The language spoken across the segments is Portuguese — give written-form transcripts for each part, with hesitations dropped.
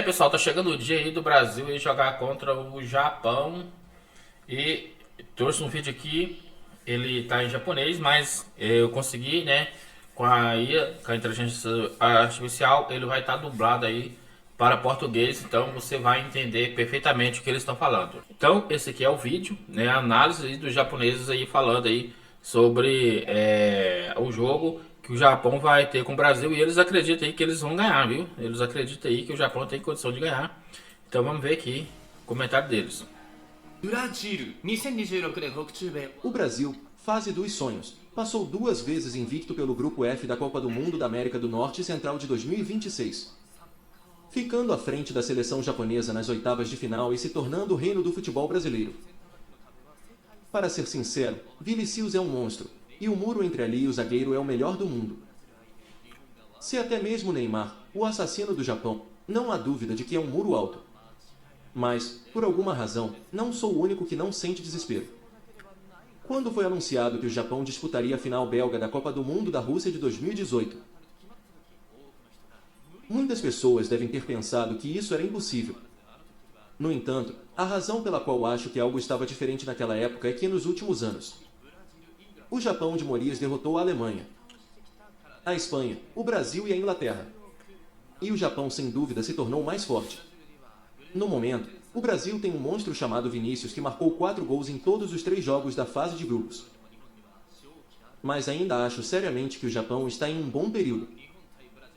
Pessoal, tá chegando o dia aí do Brasil aí jogar contra o Japão. E trouxe um vídeo aqui, ele tá em japonês, mas eu consegui, né? Com a IA, com a inteligência artificial, ele vai estar dublado aí para português, então você vai entender perfeitamente o que eles estão falando. Então, esse aqui é o vídeo, né? A análise aí dos japoneses aí falando aí sobre o jogo que o Japão vai ter com o Brasil, e eles acreditam aí que eles vão ganhar, viu? Eles acreditam aí que o Japão tem condição de ganhar. Então vamos ver aqui o comentário deles. ブラジル2026年北中米 O Brasil, fase dos sonhos, passou 2 vezes invicto pelo Grupo F da Copa do Mundo da América do Norte e Central de 2026, ficando à frente da seleção japonesa nas oitavas de final e se tornando o reino do futebol brasileiro. Para ser sincero, Vinícius é um monstro, e o muro entre ali e o zagueiro é o melhor do mundo. Se até mesmo Neymar, o assassino do Japão, não há dúvida de que é um muro alto. Mas, por alguma razão, não sou o único que não sente desespero. Quando foi anunciado que o Japão disputaria a final belga da Copa do Mundo da Rússia de 2018, muitas pessoas devem ter pensado que isso era impossível. No entanto, a razão pela qual acho que algo estava diferente naquela época é que nos últimos anos, o Japão de Morias derrotou a Alemanha, a Espanha, o Brasil e a Inglaterra. E o Japão sem dúvida se tornou mais forte. No momento, o Brasil tem um monstro chamado Vinícius que marcou 4 gols em todos os 3 jogos da fase de grupos. Mas ainda acho seriamente que o Japão está em um bom período.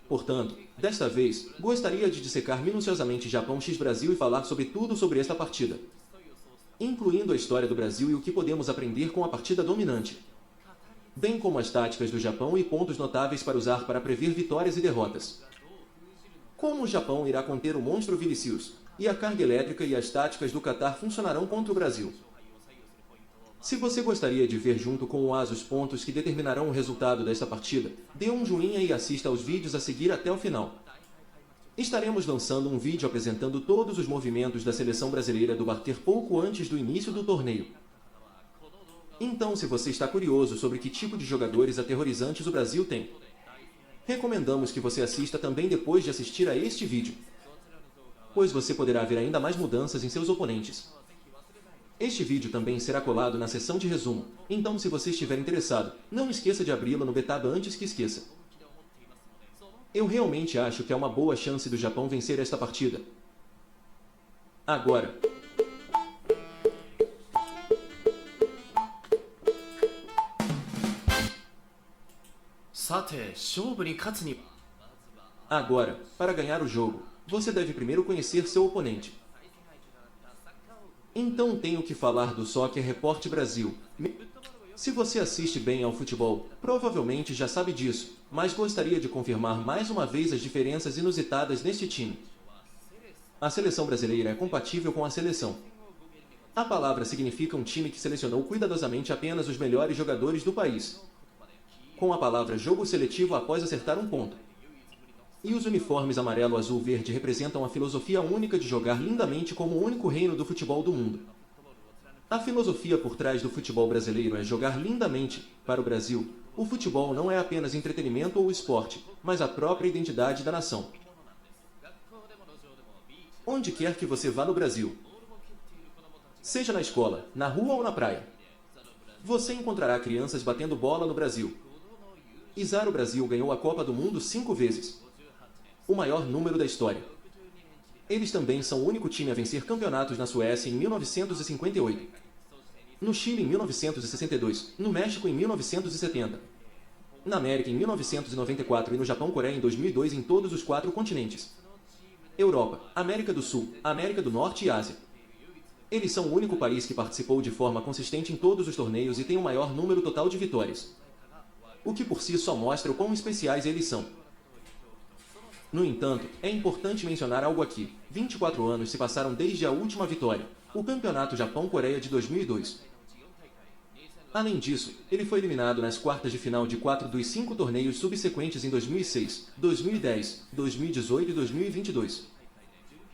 Portanto, desta vez, gostaria de dissecar minuciosamente Japão x Brasil e falar sobre tudo sobre esta partida, incluindo a história do Brasil e o que podemos aprender com a partida dominante, bem como as táticas do Japão e pontos notáveis para usar para prever vitórias e derrotas. Como o Japão irá conter o monstro Vinícius, e a carga elétrica e as táticas do Catar funcionarão contra o Brasil. Se você gostaria de ver junto com o AS os pontos que determinarão o resultado desta partida, dê um joinha e assista aos vídeos a seguir até o final. Estaremos lançando um vídeo apresentando todos os movimentos da seleção brasileira do bater pouco antes do início do torneio. Então, se você está curioso sobre que tipo de jogadores aterrorizantes o Brasil tem, recomendamos que você assista também depois de assistir a este vídeo, pois você poderá ver ainda mais mudanças em seus oponentes. Este vídeo também será colado na seção de resumo, então se você estiver interessado, não esqueça de abri-lo no Betaba antes que esqueça. Eu realmente acho que há uma boa chance do Japão vencer esta partida. Agora, para ganhar o jogo, você deve primeiro conhecer seu oponente. Então tenho que falar do Soccer Report Brasil. Se você assiste bem ao futebol, provavelmente já sabe disso, mas gostaria de confirmar mais uma vez as diferenças inusitadas neste time. A seleção brasileira é compatível com a seleção. A palavra significa um time que selecionou cuidadosamente apenas os melhores jogadores do país, com a palavra jogo seletivo após acertar um ponto. E os uniformes amarelo, azul, verde representam a filosofia única de jogar lindamente como o único reino do futebol do mundo. A filosofia por trás do futebol brasileiro é jogar lindamente. Para o Brasil, o futebol não é apenas entretenimento ou esporte, mas a própria identidade da nação. Onde quer que você vá no Brasil, seja na escola, na rua ou na praia, você encontrará crianças batendo bola no Brasil. O Brasil ganhou a Copa do Mundo 5 vezes. O maior número da história. Eles também são o único time a vencer campeonatos na Suécia em 1958, no Chile em 1962, no México em 1970, na América em 1994 e no Japão-Coreia em 2002 em todos os 4 continentes. Europa, América do Sul, América do Norte e Ásia. Eles são o único país que participou de forma consistente em todos os torneios e tem o maior número total de vitórias, o que por si só mostra o quão especiais eles são. No entanto, é importante mencionar algo aqui. 24 anos se passaram desde a última vitória, o Campeonato Japão-Coreia de 2002. Além disso, ele foi eliminado nas quartas de final de 4 dos 5 torneios subsequentes em 2006, 2010, 2018 e 2022.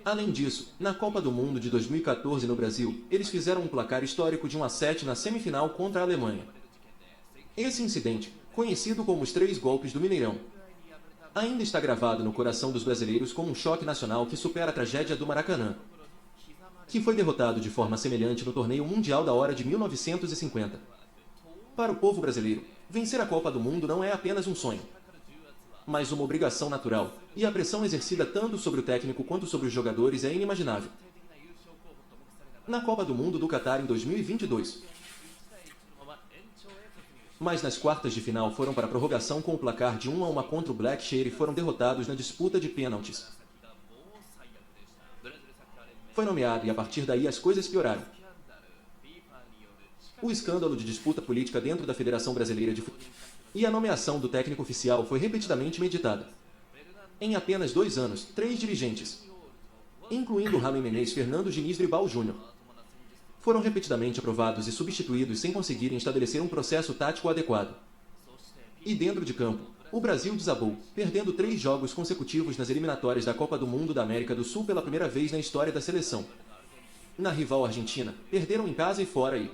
Além disso, na Copa do Mundo de 2014 no Brasil, eles fizeram um placar histórico de 1-7 na semifinal contra a Alemanha. Esse incidente, conhecido como os 3 golpes do Mineirão, ainda está gravado no coração dos brasileiros como um choque nacional que supera a tragédia do Maracanã, que foi derrotado de forma semelhante no torneio mundial da hora de 1950. Para o povo brasileiro, vencer a Copa do Mundo não é apenas um sonho, mas uma obrigação natural, e a pressão exercida tanto sobre o técnico quanto sobre os jogadores é inimaginável. Na Copa do Mundo do Catar em 2022. Mas nas quartas de final foram para a prorrogação com o placar de 1-1 contra o Blackshire e foram derrotados na disputa de pênaltis. Foi nomeado e a partir daí as coisas pioraram. O escândalo de disputa política dentro da Federação Brasileira de Futebol e a nomeação do técnico oficial foi repetidamente meditada. Em apenas 2 anos, 3 dirigentes, incluindo Jaime Menez Fernando Diniz Dribal Júnior, foram repetidamente aprovados e substituídos sem conseguirem estabelecer um processo tático adequado. E dentro de campo, o Brasil desabou, perdendo 3 jogos consecutivos nas eliminatórias da Copa do Mundo da América do Sul pela primeira vez na história da seleção. Na rival Argentina, perderam em casa e fora e,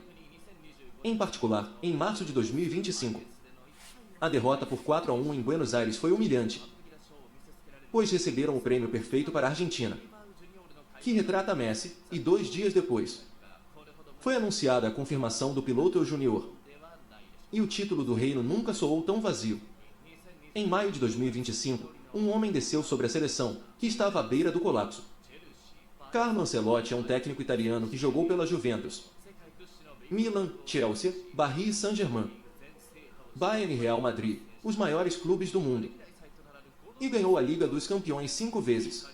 em particular, em março de 2025. A derrota por 4-1 em Buenos Aires foi humilhante, pois receberam o prêmio perfeito para a Argentina, que retrata Messi, e 2 dias depois foi anunciada a confirmação do piloto Júnior. E o título do reino nunca soou tão vazio. Em maio de 2025, um homem desceu sobre a seleção, que estava à beira do colapso. Carlo Ancelotti é um técnico italiano que jogou pela Juventus, Milan, Chelsea, Paris Saint-Germain, Bayern e Real Madrid, os maiores clubes do mundo. E ganhou a Liga dos Campeões 5 vezes,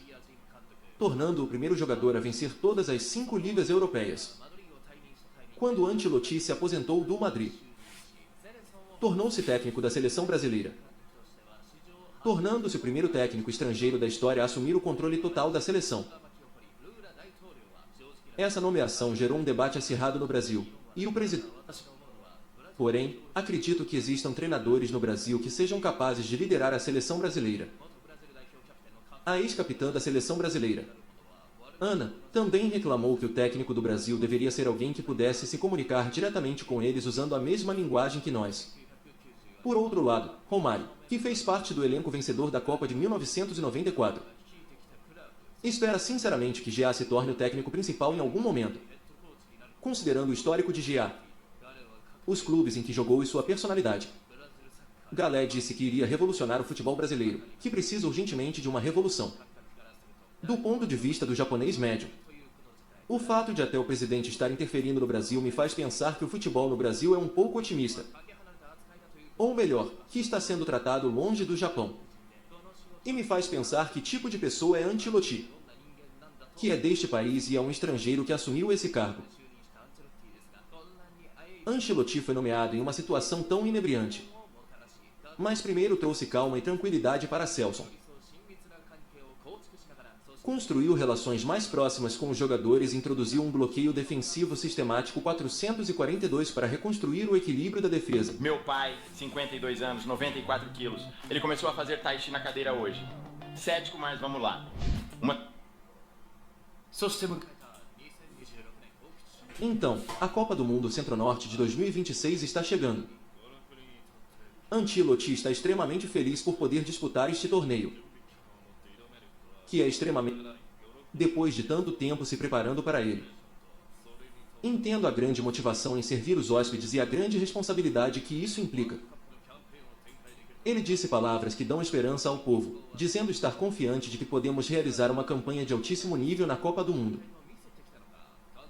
tornando-o o primeiro jogador a vencer todas as 5 ligas europeias. Quando Ancelotti se aposentou do Madrid, tornou-se técnico da seleção brasileira, tornando-se o primeiro técnico estrangeiro da história a assumir o controle total da seleção. Essa nomeação gerou um debate acirrado no Brasil, e o presidente... Porém, acredito que existam treinadores no Brasil que sejam capazes de liderar a seleção brasileira. A ex-capitã da seleção brasileira, Ana, também reclamou que o técnico do Brasil deveria ser alguém que pudesse se comunicar diretamente com eles usando a mesma linguagem que nós. Por outro lado, Romário, que fez parte do elenco vencedor da Copa de 1994, espera sinceramente que Jean se torne o técnico principal em algum momento. Considerando o histórico de Jean, os clubes em que jogou e sua personalidade, Galé disse que iria revolucionar o futebol brasileiro, que precisa urgentemente de uma revolução. Do ponto de vista do japonês médio, o fato de até o presidente estar interferindo no Brasil me faz pensar que o futebol no Brasil é um pouco otimista. Ou melhor, que está sendo tratado longe do Japão. E me faz pensar que tipo de pessoa é Ancelotti, que é deste país e é um estrangeiro que assumiu esse cargo. Ancelotti foi nomeado em uma situação tão inebriante. Mas primeiro trouxe calma e tranquilidade para Celso. Construiu relações mais próximas com os jogadores e introduziu um bloqueio defensivo sistemático 442 para reconstruir o equilíbrio da defesa. Meu pai, 52 anos, 94 quilos. Ele começou a fazer tai chi na cadeira hoje. Cético, mas vamos lá. Então, a Copa do Mundo Centro-Norte de 2026 está chegando. Ancelotti está extremamente feliz por poder disputar este torneio, que é extremamente... depois de tanto tempo se preparando para ele. Entendo a grande motivação em servir os hóspedes e a grande responsabilidade que isso implica. Ele disse palavras que dão esperança ao povo, dizendo estar confiante de que podemos realizar uma campanha de altíssimo nível na Copa do Mundo.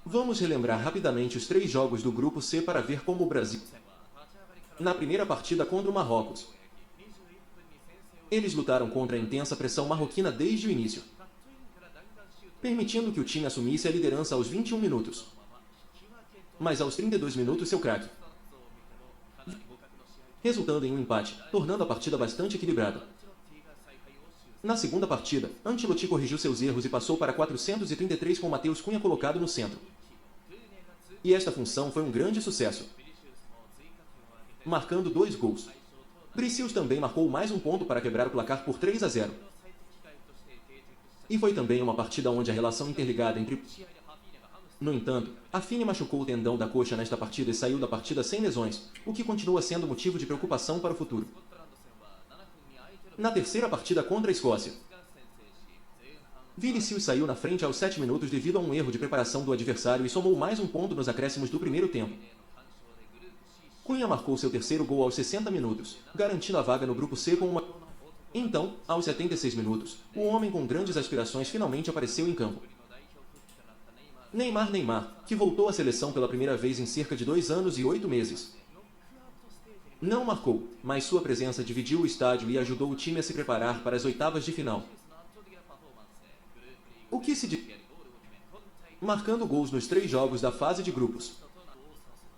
Vamos relembrar rapidamente os 3 jogos do Grupo C para ver como o Brasil... Na primeira partida contra o Marrocos, eles lutaram contra a intensa pressão marroquina desde o início, permitindo que o time assumisse a liderança aos 21 minutos. Mas aos 32 minutos seu craque, resultando em um empate, tornando a partida bastante equilibrada. Na segunda partida, Ancelotti corrigiu seus erros e passou para 433 com Matheus Cunha colocado no centro. E esta função foi um grande sucesso, marcando 2 gols. Precious também marcou mais um ponto para quebrar o placar por 3-0. E foi também uma partida onde a relação interligada entre... No entanto, Rafinha machucou o tendão da coxa nesta partida e saiu da partida sem lesões, o que continua sendo motivo de preocupação para o futuro. na terceira partida contra a Escócia. Vinicius saiu na frente aos 7 minutos devido a um erro de preparação do adversário e somou mais um ponto nos acréscimos do primeiro tempo. Cunha marcou seu terceiro gol aos 60 minutos, garantindo a vaga no grupo C com uma... Então, aos 76 minutos, o homem com grandes aspirações finalmente apareceu em campo. Neymar, que voltou à seleção pela primeira vez em cerca de 2 anos e 8 meses. Não marcou, mas sua presença dividiu o estádio e ajudou o time a se preparar para as oitavas de final. O que se diz? Marcando gols nos 3 jogos da fase de grupos,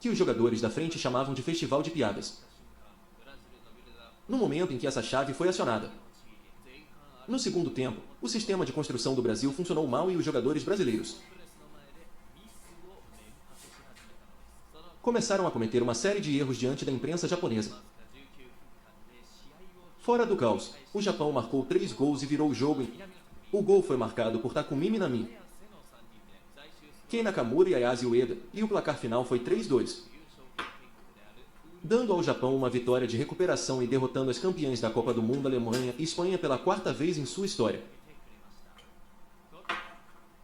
que os jogadores da frente chamavam de festival de piadas. No momento em que essa chave foi acionada. No segundo tempo, o sistema de construção do Brasil funcionou mal e os jogadores brasileiros começaram a cometer uma série de erros diante da imprensa japonesa. Fora do caos, o Japão marcou 3 gols e virou o jogo. O gol foi marcado por Takumi Minami, Kei Nakamura e Ayase Ueda, e o placar final foi 3-2. Dando ao Japão uma vitória de recuperação e derrotando as campeãs da Copa do Mundo Alemanha e Espanha pela 4ª vez em sua história.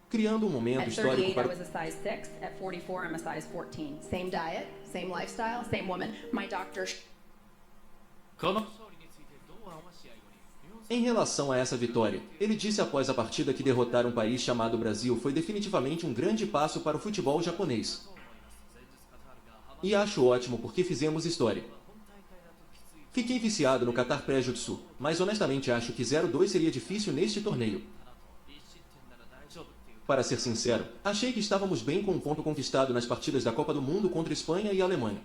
Criando um momento histórico para... At 38, I was a size 6. At 44, I'm a size 14. Same diet, same lifestyle, same woman. My doctor... Em relação a essa vitória, ele disse após a partida que derrotar um país chamado Brasil foi definitivamente um grande passo para o futebol japonês. E acho ótimo porque fizemos história. Fiquei viciado no Qatar Pré-Jutsu, mas honestamente acho que 0-2 seria difícil neste torneio. Para ser sincero, achei que estávamos bem com um ponto conquistado nas partidas da Copa do Mundo contra Espanha e Alemanha.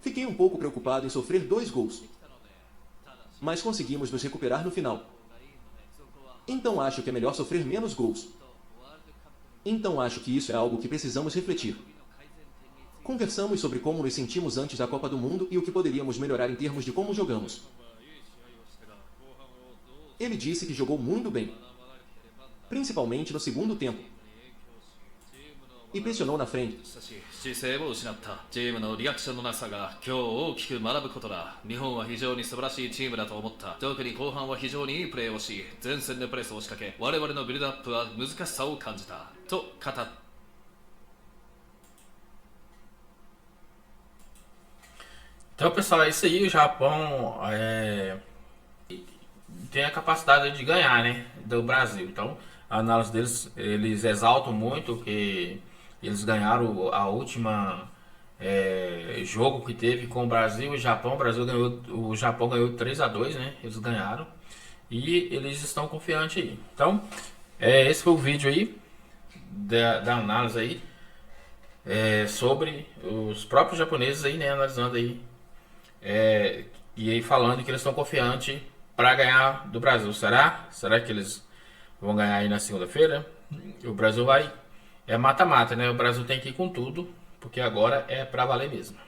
Fiquei um pouco preocupado em sofrer 2 gols. Mas conseguimos nos recuperar no final. Então acho que é melhor sofrer menos gols. Então acho que isso é algo que precisamos refletir. Conversamos sobre como nos sentimos antes da Copa do Mundo e o que poderíamos melhorar em termos de como jogamos. Ele disse que jogou muito bem, principalmente no segundo tempo, e pressionou na frente. 姿勢を失ったチームのリアクションのなさが今日大きく学ぶことだ。日本は非常に素晴らしいチームだと思った。特に後半は非常にいいプレーをし、前線でプレスを仕掛け、我々のビルドアップは難しさを感じたと語った。 Então, pessoal, é isso aí. O Japão tem a capacidade de ganhar, né, do Brasil. Então, a análise deles, eles exaltam muito que eles ganharam a última jogo que teve com o Brasil e o Japão. O Japão ganhou 3-2, né? Eles ganharam e eles estão confiantes aí. Então, esse foi o vídeo aí da análise aí sobre os próprios japoneses aí, né? Analisando aí e aí falando que eles estão confiantes para ganhar do Brasil. Será que eles vão ganhar aí na segunda-feira? O Brasil vai... É mata-mata, né? O Brasil tem que ir com tudo, porque agora é pra valer mesmo.